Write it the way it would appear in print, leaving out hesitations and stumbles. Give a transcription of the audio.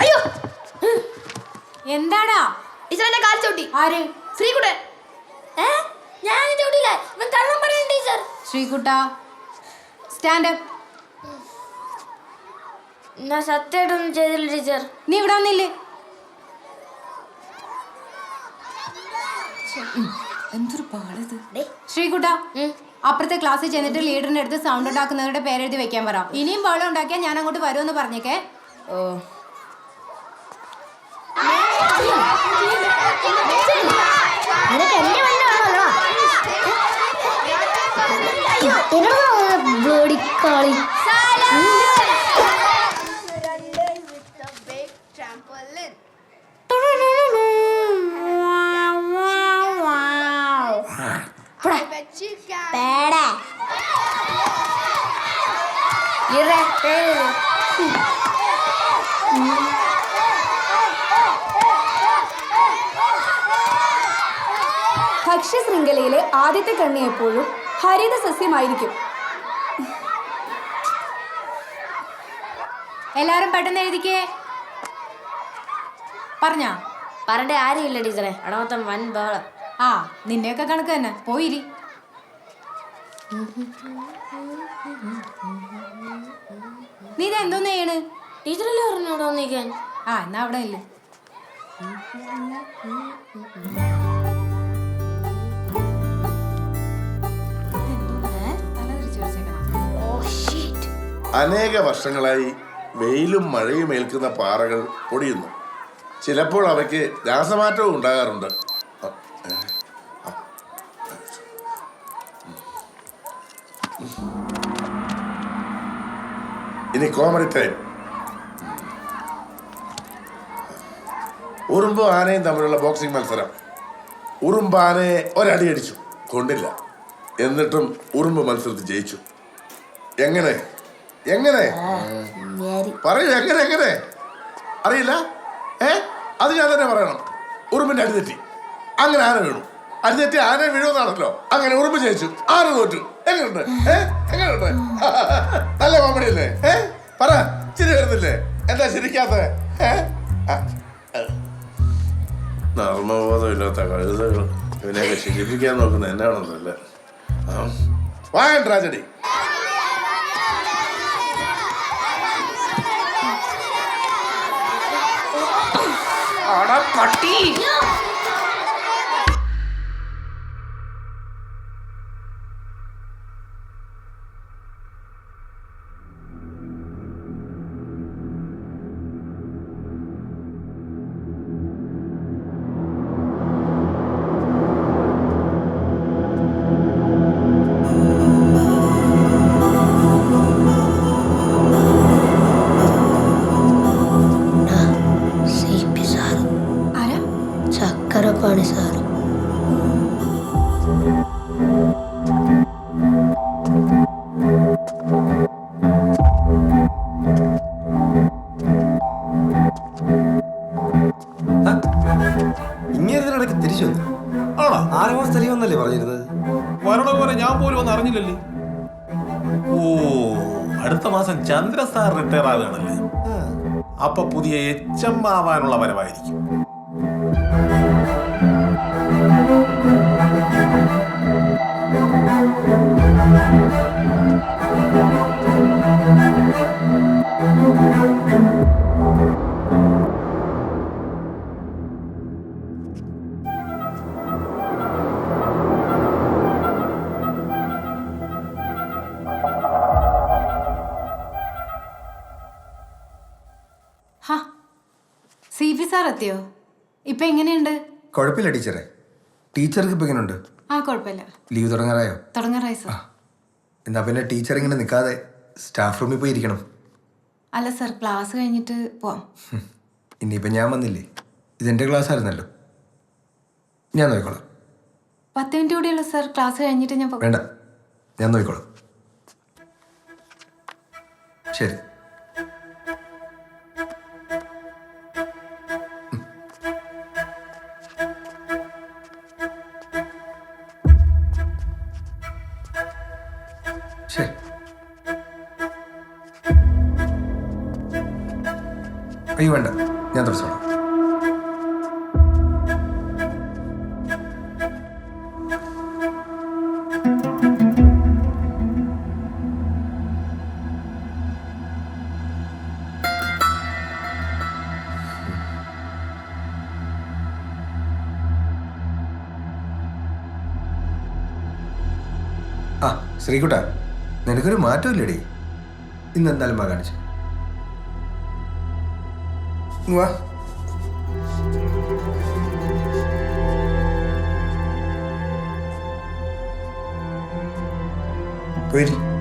അയ്യോ എന്താടാ ടീച്ചർ കാൽ ചവിട്ടി. ആര്? ശ്രീകുട്ടൻ. ഞാൻ ചവിട്ടില്ല, ഇവൻ കള്ളം പറയുന്നു ടീച്ചർ. ശ്രീകുട്ട സ്റ്റാൻഡപ്പ്. ഞാൻ സത്യമായിട്ടൊന്നും ചെയ്തില്ല ടീച്ചർ. നീ ഇവിടെ വന്നില്ലേ? എന്തൊരു പാടത്. ശ്രീകുട്ട അപ്പുറത്തെ ക്ലാസ്സിൽ ചെന്നിട്ട് ലീഡറിന്റെ അടുത്ത് സൗണ്ട് ഉണ്ടാക്കുന്നവരുടെ പേരെഴുതി വെക്കാൻ പറ. ഇനിയും ബഹളം ഉണ്ടാക്കിയാൽ ഞാൻ അങ്ങോട്ട് വരുമെന്ന് പറഞ്ഞേക്കേ. ഓ ഭക്ഷ്യശൃംഖലയിലെ ആദ്യത്തെ കണ്ണി എപ്പോഴും ഹരിത സസ്യമായിരിക്കും. എല്ലാരും പെട്ടെന്ന് എഴുതിക്കേ. പറഞ്ഞ പറഞ്ഞ ആരുമില്ല ടീച്ചറെ. അവിടെ മൊത്തം വൻ ബഹളം. ആ നിന്റെയൊക്കെ കണക്ക് തന്നെ. പോയിരി. നീ ഇത് എന്തോന്ന് ചെയ്യണ്? ടീച്ചറല്ലേ പറഞ്ഞു ഇവിടെ വന്നിരിക്കാൻ. ആ എന്നാ അവിടെ ഇല്ല. അനേക വർഷങ്ങളായി വെയിലും മഴയും ഏൽക്കുന്ന പാറകൾ പൊടിയുന്നു. ചിലപ്പോൾ അവയ്ക്ക് രാസമാറ്റവും ഉണ്ടാകാറുണ്ട്. ഇനി കോമഡി ടൈം. ഉറുമ്പും ആനയും തമ്മിലുള്ള ബോക്സിംഗ് മത്സരം. ഉറുമ്പ് ആനയെ ഒരടി അടിച്ചു, കൊണ്ടില്ല. എന്നിട്ടും ഉറുമ്പ് മത്സരത്തിൽ ജയിച്ചു. എങ്ങനെ എങ്ങനെ പറയൂ, എങ്ങനെ എങ്ങനെ അറിയില്ല? അത് ഞാൻ തന്നെ പറയണം. ഉറുമ്പിന്റെ അടിതെറ്റി, അങ്ങനെ ആന വീണു. അടിതെറ്റി ആന വീഴുമെന്നാണല്ലോ. അങ്ങനെ ഉറുമ്പ് ജയിച്ചു, ആന തോറ്റു. എങ്ങനെയുണ്ട്? എങ്ങനെയുണ്ട്? നല്ല കോമഡി അല്ലേ? പറ, ചിരി വരുന്നില്ലേ? എന്താ ചിരിക്കാത്ത? നർമ്മബോധമില്ലാത്ത കഴുതകൾ ഇവനെയൊക്കെ ശിക്ഷിപ്പിക്കാൻ നോക്കുന്ന എന്നാണെന്നല്ലേ. വായൻ ട്രാജഡി. പട്ടി ചക്കരപ്പാണി സാറ്. ഇങ്ങേതിനിടയ്ക്ക് തിരിച്ചു വന്നു. ആണോ? 6 മാസം തെളിവെന്നല്ലേ പറഞ്ഞിരുന്നത്? വരണ പോലെ ഞാൻ പോലും ഒന്നും അറിഞ്ഞില്ലല്ലേ. ഓ, അടുത്ത മാസം ചന്ദ്ര സാർ റിട്ടയർ ആവുകയാണല്ലേ. അപ്പൊ പുതിയ HM ആവാനുള്ള വരവായിരിക്കും. CP സാർ എത്തിയോ? ഇപ്പൊ എങ്ങനെയുണ്ട്? കുഴപ്പമില്ല ടീച്ചറെ. ടീച്ചർക്ക് ഇപ്പൊ എങ്ങനെയുണ്ട്? ആ കുഴപ്പമില്ല. ലീവ് തുടങ്ങാറായോ? തുടങ്ങാറായി സാർ. എന്നാ പിന്നെ ടീച്ചർ ഇങ്ങനെ നിൽക്കാതെ സ്റ്റാഫ് റൂമിൽ പോയി ഇരിക്കണം. അല്ല സാർ, ക്ലാസ് കഴിഞ്ഞിട്ട് പോവാം. ഇനിയിപ്പോൾ ഞാൻ വന്നില്ലേ, ഇതെൻ്റെ ക്ലാസ് ആയിരുന്നല്ലോ, ഞാൻ നോക്കിക്കോളാം. 10 മിനിറ്റ് കൂടിയുള്ളൂ സാർ, ക്ലാസ് കഴിഞ്ഞിട്ട് ഞാൻ വേണ്ട, ഞാൻ നോക്കിക്കോളാം. ശരി. അയ്യോ വേണ്ട, ഞാൻ തുടച്ചോളാം. ആ ശ്രീകുട്ട, നിനക്കൊരു മാറ്റമില്ലടി. ഇന്ന് എന്തായാലും വാ കാണിച്ചു. വാ. പോയി